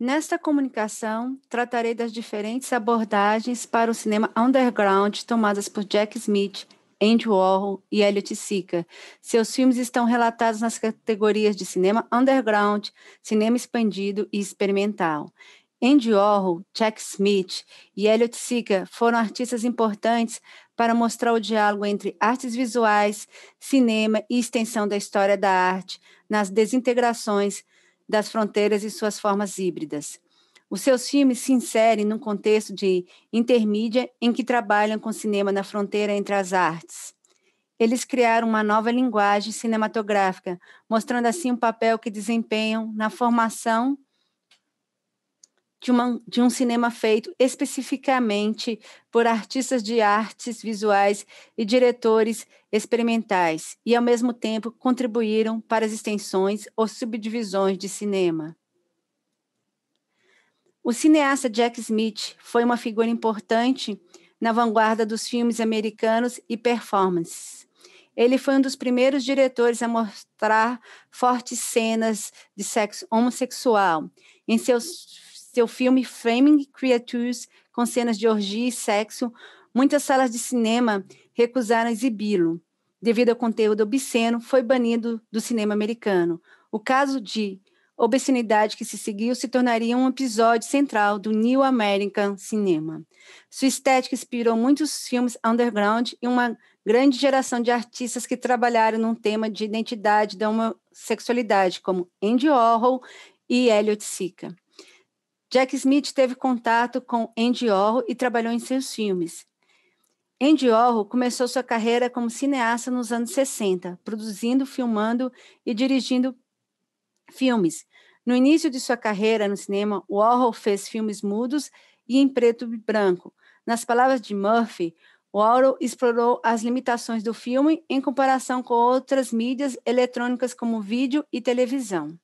Nesta comunicação, tratarei das diferentes abordagens para o cinema underground tomadas por Jack Smith, Andy Warhol e Elliot Sica. Seus filmes estão relatados nas categorias de cinema underground, cinema expandido e experimental. Andy Warhol, Jack Smith e Elliot Sica foram artistas importantes para mostrar o diálogo entre artes visuais, cinema e extensão da história da arte nas desintegrações das fronteiras e suas formas híbridas. Os seus filmes se inserem num contexto de intermídia em que trabalham com cinema na fronteira entre as artes. Eles criaram uma nova linguagem cinematográfica, mostrando assim o papel que desempenham na formação de um cinema feito especificamente por artistas de artes visuais e diretores experimentais, e ao mesmo tempo contribuíram para as extensões ou subdivisões de cinema. O cineasta Jack Smith foi uma figura importante na vanguarda dos filmes americanos e performances. Ele foi um dos primeiros diretores a mostrar fortes cenas de sexo homossexual em seu filme Flaming Creatures, com cenas de orgia e sexo. Muitas salas de cinema recusaram exibi-lo. Devido ao conteúdo obsceno, foi banido do cinema americano. O caso de obscenidade que se seguiu se tornaria um episódio central do New American Cinema. Sua estética inspirou muitos filmes underground e uma grande geração de artistas que trabalharam num tema de identidade da homossexualidade, como Andy Warhol e Elliot Sica. Jack Smith teve contato com Andy Warhol e trabalhou em seus filmes. Andy Warhol começou sua carreira como cineasta nos anos 60, produzindo, filmando e dirigindo filmes. No início de sua carreira no cinema, Warhol fez filmes mudos e em preto e branco. Nas palavras de Murphy, Warhol explorou as limitações do filme em comparação com outras mídias eletrônicas como vídeo e televisão.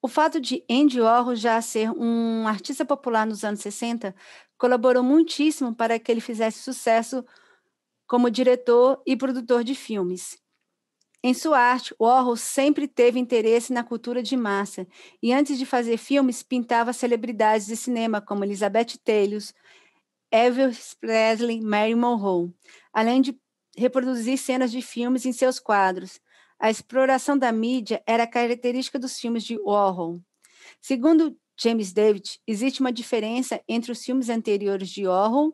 O fato de Andy Warhol já ser um artista popular nos anos 60 colaborou muitíssimo para que ele fizesse sucesso como diretor e produtor de filmes. Em sua arte, Warhol sempre teve interesse na cultura de massa e antes de fazer filmes pintava celebridades de cinema como Elizabeth Taylor, Elvis Presley, Marilyn Monroe, além de reproduzir cenas de filmes em seus quadros. A exploração da mídia era característica dos filmes de Warhol. Segundo James David, existe uma diferença entre os filmes anteriores de Warhol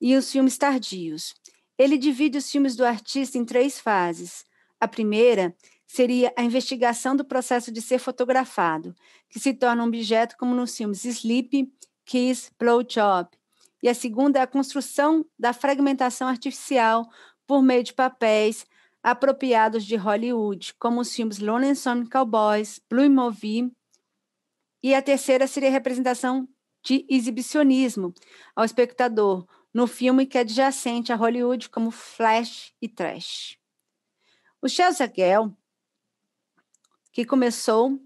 e os filmes tardios. Ele divide os filmes do artista em 3 fases. A primeira seria a investigação do processo de ser fotografado, que se torna um objeto como nos filmes Sleep, Kiss, Blowjob. E a segunda é a construção da fragmentação artificial por meio de papéis apropriados de Hollywood, como os filmes Lonesome Cowboys, Blue Movie. E a terceira seria a representação de exibicionismo ao espectador, no filme que é adjacente a Hollywood, como Flash e Trash. O Chazagel, que começou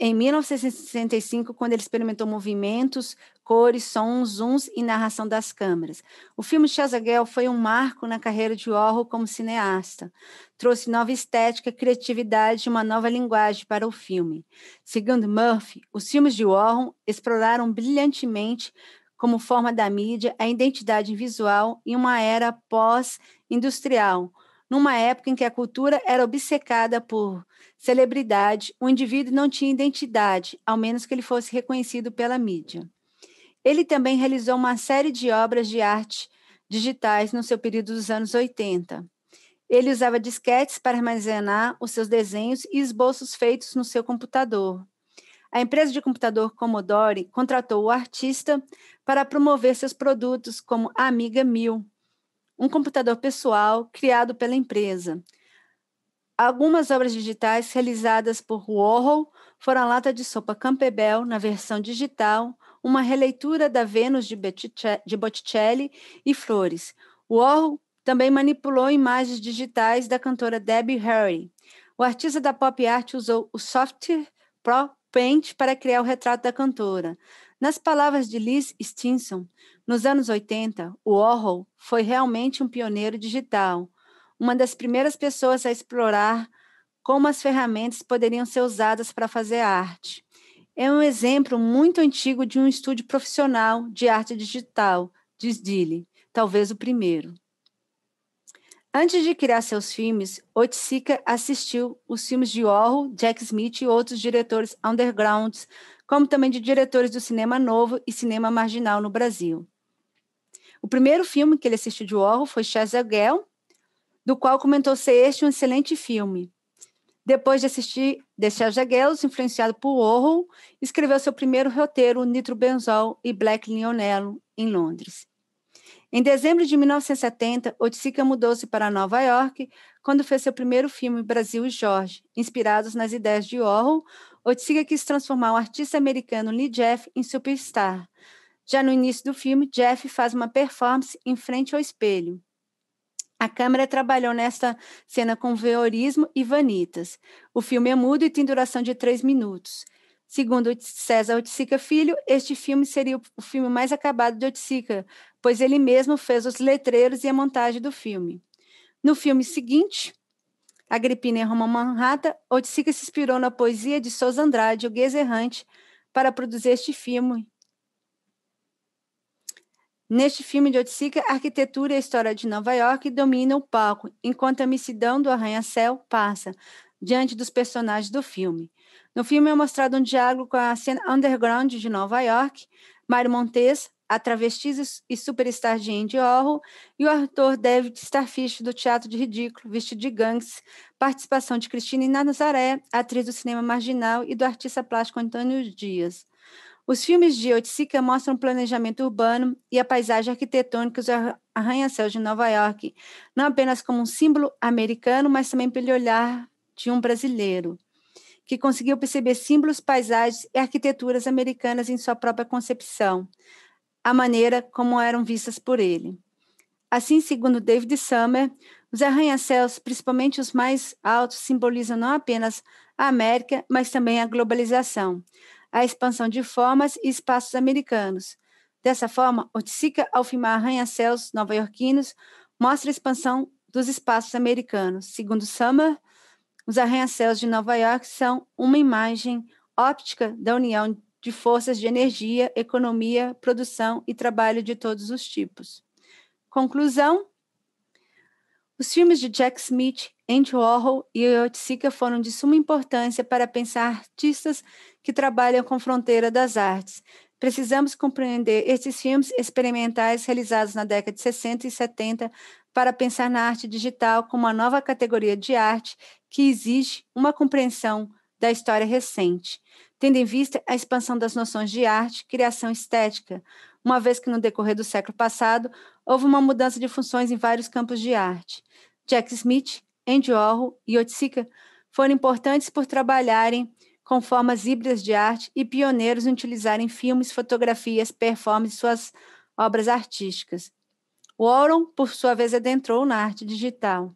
em 1965, quando ele experimentou movimentos, cores, sons, zooms e narração das câmeras. O filme Chazagel foi um marco na carreira de Warhol como cineasta. Trouxe nova estética, criatividade e uma nova linguagem para o filme. Segundo Murphy, os filmes de Warhol exploraram brilhantemente, como forma da mídia, a identidade visual em uma era pós-industrial, numa época em que a cultura era obcecada por celebridade, o indivíduo não tinha identidade, ao menos que ele fosse reconhecido pela mídia. Ele também realizou uma série de obras de arte digitais no seu período dos anos 80. Ele usava disquetes para armazenar os seus desenhos e esboços feitos no seu computador. A empresa de computador Commodore contratou o artista para promover seus produtos, como a Amiga 1000, um computador pessoal criado pela empresa. Algumas obras digitais realizadas por Warhol foram a lata de sopa Campbell na versão digital, uma releitura da Vênus de Botticelli e flores. Warhol também manipulou imagens digitais da cantora Debbie Harry. O artista da pop art usou o software Pro Paint para criar o retrato da cantora. Nas palavras de Liz Stinson, nos anos 80, Warhol foi realmente um pioneiro digital, uma das primeiras pessoas a explorar como as ferramentas poderiam ser usadas para fazer arte. É um exemplo muito antigo de um estúdio profissional de arte digital, diz Dille, talvez o primeiro. Antes de criar seus filmes, Oiticica assistiu os filmes de Warhol, Jack Smith e outros diretores undergrounds, como também de diretores do cinema novo e cinema marginal no Brasil. O primeiro filme que ele assistiu de Warhol foi Chazagel, do qual comentou ser este um excelente filme. Depois de assistir The Chazagel, influenciado por Warhol, escreveu seu primeiro roteiro, Nitrobenzol e Black Lionel, em Londres. Em dezembro de 1970, Oiticica mudou-se para Nova York, quando fez seu primeiro filme, Brasil e Jorge. Inspirados nas ideias de Warhol, Oiticica quis transformar o artista americano Lee Jeff em superstar. Já no início do filme, Jeff faz uma performance em frente ao espelho. A câmera trabalhou nesta cena com voyeurismo e vanitas. O filme é mudo e tem duração de 3 minutos. Segundo César Oiticica Filho, este filme seria o filme mais acabado de Oiticica, pois ele mesmo fez os letreiros e a montagem do filme. No filme seguinte, Agripina em Roma Manhattan, Oiticica se inspirou na poesia de Sousa Andrade, O Guês Errante, para produzir este filme. Neste filme de Oiticica, a arquitetura e a história de Nova York dominam o palco, enquanto a imensidão do arranha-céu passa diante dos personagens do filme. No filme é mostrado um diálogo com a cena underground de Nova York, Mário Montez, a travesti e superstar de Andy Warhol, e o ator David Starfish, do Teatro de Ridículo, vestido de gangues, participação de Cristina Nazaré, atriz do cinema marginal, e do artista plástico Antônio Dias. Os filmes de Oiticica mostram o planejamento urbano e a paisagem arquitetônica dos arranha-céus de Nova York, não apenas como um símbolo americano, mas também pelo olhar de um brasileiro, que conseguiu perceber símbolos, paisagens e arquiteturas americanas em sua própria concepção, a maneira como eram vistas por ele. Assim, segundo David Summer, os arranha-céus, principalmente os mais altos, simbolizam não apenas a América, mas também a globalização, a expansão de formas e espaços americanos. Dessa forma, Oiticica, ao filmar arranha-céus nova-iorquinos, mostra a expansão dos espaços americanos. Segundo Summer, os arranha-céus de Nova York são uma imagem óptica da união de forças de energia, economia, produção e trabalho de todos os tipos. Conclusão: os filmes de Jack Smith, Andy Warhol e Oiticica foram de suma importância para pensar artistas que trabalham com a fronteira das artes. Precisamos compreender esses filmes experimentais realizados na década de 60 e 70 para pensar na arte digital como uma nova categoria de arte que exige uma compreensão da história recente, tendo em vista a expansão das noções de arte, criação estética, uma vez que no decorrer do século passado houve uma mudança de funções em vários campos de arte. Jack Smith, Andy Warhol e Oiticica foram importantes por trabalharem com formas híbridas de arte e pioneiros em utilizarem filmes, fotografias, performances e suas obras artísticas. Warhol, por sua vez, adentrou na arte digital.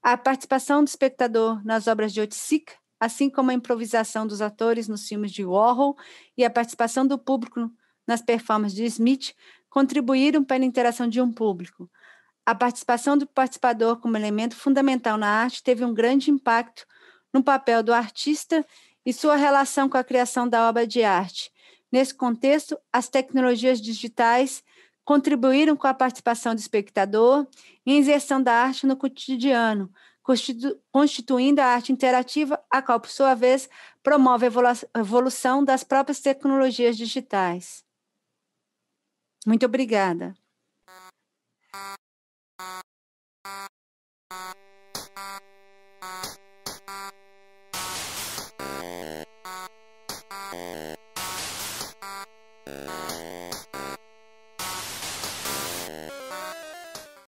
A participação do espectador nas obras de Oiticica, assim como a improvisação dos atores nos filmes de Warhol e a participação do público nas performances de Smith, contribuíram para a interação de um público. A participação do participador como elemento fundamental na arte teve um grande impacto no papel do artista e sua relação com a criação da obra de arte. Nesse contexto, as tecnologias digitais contribuíram com a participação do espectador e a inserção da arte no cotidiano, constituindo a arte interativa, a qual, por sua vez, promove a evolução das próprias tecnologias digitais. Muito obrigada.